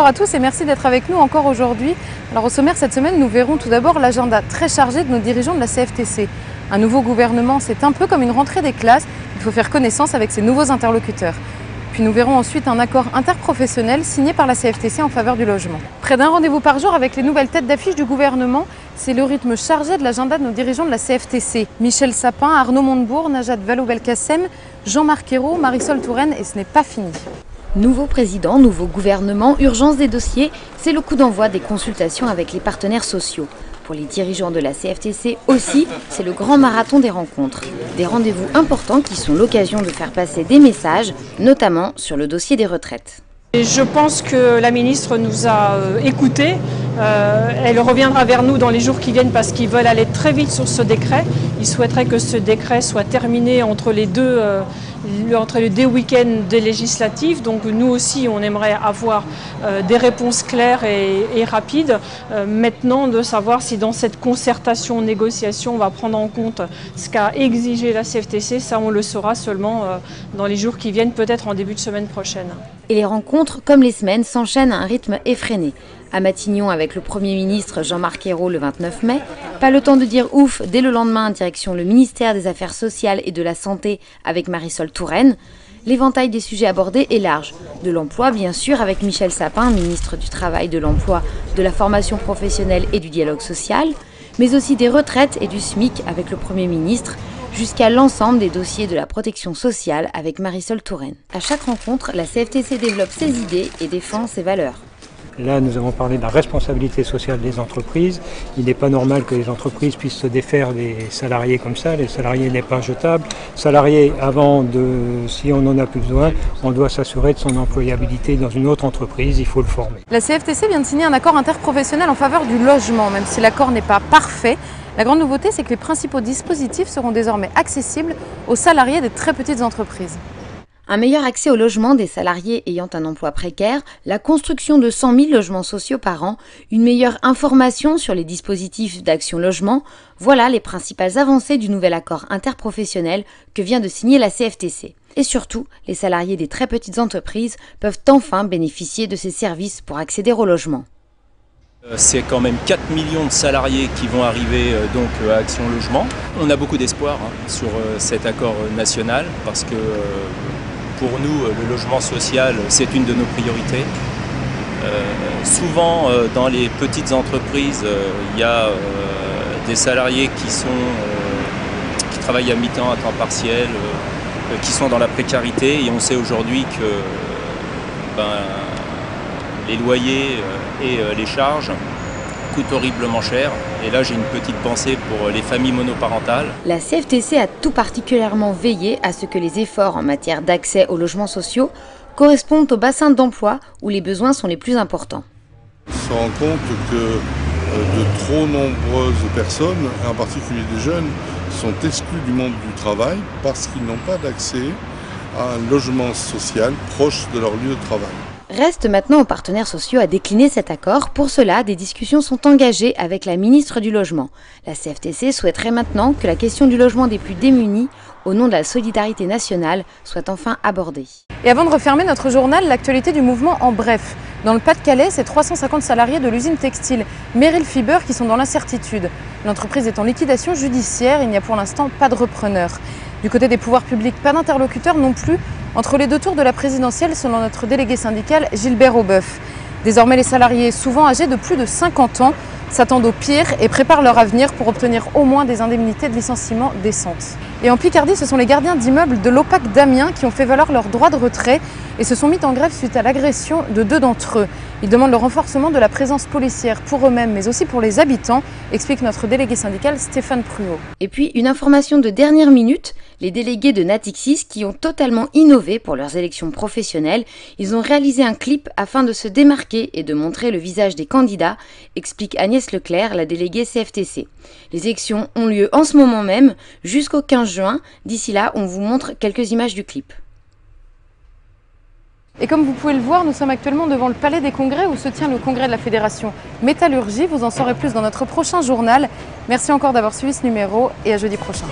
Bonjour à tous et merci d'être avec nous encore aujourd'hui. Alors au sommaire cette semaine, nous verrons tout d'abord l'agenda très chargé de nos dirigeants de la CFTC. Un nouveau gouvernement, c'est un peu comme une rentrée des classes, il faut faire connaissance avec ses nouveaux interlocuteurs. Puis nous verrons ensuite un accord interprofessionnel signé par la CFTC en faveur du logement. Près d'un rendez-vous par jour avec les nouvelles têtes d'affiche du gouvernement, c'est le rythme chargé de l'agenda de nos dirigeants de la CFTC. Michel Sapin, Arnaud Montebourg, Najat Vallaud-Belkacem, Jean-Marc Ayrault, Marisol Touraine et ce n'est pas fini. Nouveau président, nouveau gouvernement, urgence des dossiers, c'est le coup d'envoi des consultations avec les partenaires sociaux. Pour les dirigeants de la CFTC aussi, c'est le grand marathon des rencontres. Des rendez-vous importants qui sont l'occasion de faire passer des messages, notamment sur le dossier des retraites. Et je pense que la ministre nous a écoutés. Elle reviendra vers nous dans les jours qui viennent parce qu'ils veulent aller très vite sur ce décret. Ils souhaiteraient que ce décret soit terminé entre les deux week-ends des législatives. Donc nous aussi, on aimerait avoir des réponses claires et rapides. Maintenant, de savoir si dans cette concertation, négociation, on va prendre en compte ce qu'a exigé la CFTC, ça on le saura seulement dans les jours qui viennent, peut-être en début de semaine prochaine. Et les rencontres, comme les semaines, s'enchaînent à un rythme effréné. À Matignon avec le Premier ministre Jean-Marc Ayrault le 29 mai, pas le temps de dire ouf dès le lendemain direction le ministère des Affaires sociales et de la Santé avec Marisol Touraine. L'éventail des sujets abordés est large. De l'emploi bien sûr avec Michel Sapin, ministre du Travail, de l'Emploi, de la Formation professionnelle et du Dialogue social, mais aussi des retraites et du SMIC avec le Premier ministre, jusqu'à l'ensemble des dossiers de la protection sociale avec Marisol Touraine. À chaque rencontre, la CFTC développe ses idées et défend ses valeurs. Là, nous avons parlé de la responsabilité sociale des entreprises. Il n'est pas normal que les entreprises puissent se défaire des salariés comme ça. Les salariés n'est pas jetable. Salarié, si on n'en a plus besoin, on doit s'assurer de son employabilité dans une autre entreprise. Il faut le former. La CFTC vient de signer un accord interprofessionnel en faveur du logement, même si l'accord n'est pas parfait. La grande nouveauté, c'est que les principaux dispositifs seront désormais accessibles aux salariés des très petites entreprises. Un meilleur accès au logement des salariés ayant un emploi précaire, la construction de 100 000 logements sociaux par an, une meilleure information sur les dispositifs d'action logement, voilà les principales avancées du nouvel accord interprofessionnel que vient de signer la CFTC. Et surtout, les salariés des très petites entreprises peuvent enfin bénéficier de ces services pour accéder au logement. C'est quand même 4 millions de salariés qui vont arriver à Action Logement. On a beaucoup d'espoir sur cet accord national parce que pour nous, le logement social, c'est une de nos priorités. Souvent, dans les petites entreprises, il y a des salariés qui travaillent à mi-temps, à temps partiel, qui sont dans la précarité. Et on sait aujourd'hui que les loyers et les charges coûtent horriblement cher. Et là, j'ai une petite pensée pour les familles monoparentales. La CFTC a tout particulièrement veillé à ce que les efforts en matière d'accès aux logements sociaux correspondent aux bassins d'emploi où les besoins sont les plus importants. On se rend compte que de trop nombreuses personnes, en particulier des jeunes, sont exclus du monde du travail parce qu'ils n'ont pas d'accès à un logement social proche de leur lieu de travail. Reste maintenant aux partenaires sociaux à décliner cet accord. Pour cela, des discussions sont engagées avec la ministre du Logement. La CFTC souhaiterait maintenant que la question du logement des plus démunis, au nom de la solidarité nationale, soit enfin abordée. Et avant de refermer notre journal, l'actualité du mouvement en bref. Dans le Pas-de-Calais, c'est 350 salariés de l'usine textile Merrill Fiber qui sont dans l'incertitude. L'entreprise est en liquidation judiciaire, il n'y a pour l'instant pas de repreneur. Du côté des pouvoirs publics, pas d'interlocuteur non plus entre les deux tours de la présidentielle, selon notre délégué syndical Gilbert Aubeuf. Désormais, les salariés, souvent âgés de plus de 50 ans, s'attendent au pire et préparent leur avenir pour obtenir au moins des indemnités de licenciement décentes. Et en Picardie, ce sont les gardiens d'immeubles de l'OPAC d'Amiens qui ont fait valoir leur droit de retrait et se sont mis en grève suite à l'agression de 2 d'entre eux. Ils demandent le renforcement de la présence policière pour eux-mêmes, mais aussi pour les habitants, explique notre délégué syndical Stéphane Pruot. Et puis, une information de dernière minute, les délégués de Natixis qui ont totalement innové pour leurs élections professionnelles, ils ont réalisé un clip afin de se démarquer et de montrer le visage des candidats, explique Agnès Leclerc, la déléguée CFTC. Les élections ont lieu en ce moment même, jusqu'au 15 juin. D'ici là, on vous montre quelques images du clip. Et comme vous pouvez le voir, nous sommes actuellement devant le Palais des Congrès où se tient le congrès de la Fédération Métallurgie. Vous en saurez plus dans notre prochain journal. Merci encore d'avoir suivi ce numéro et à jeudi prochain.